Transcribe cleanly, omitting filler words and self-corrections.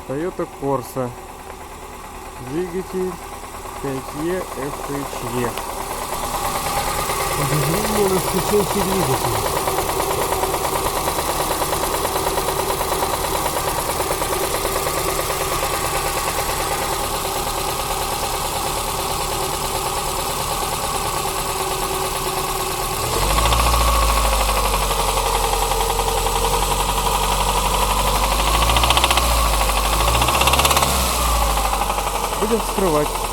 Toyota Corsa. Двигатель 5E FHE. Подозрение на включение двигателя. Будем вскрывать.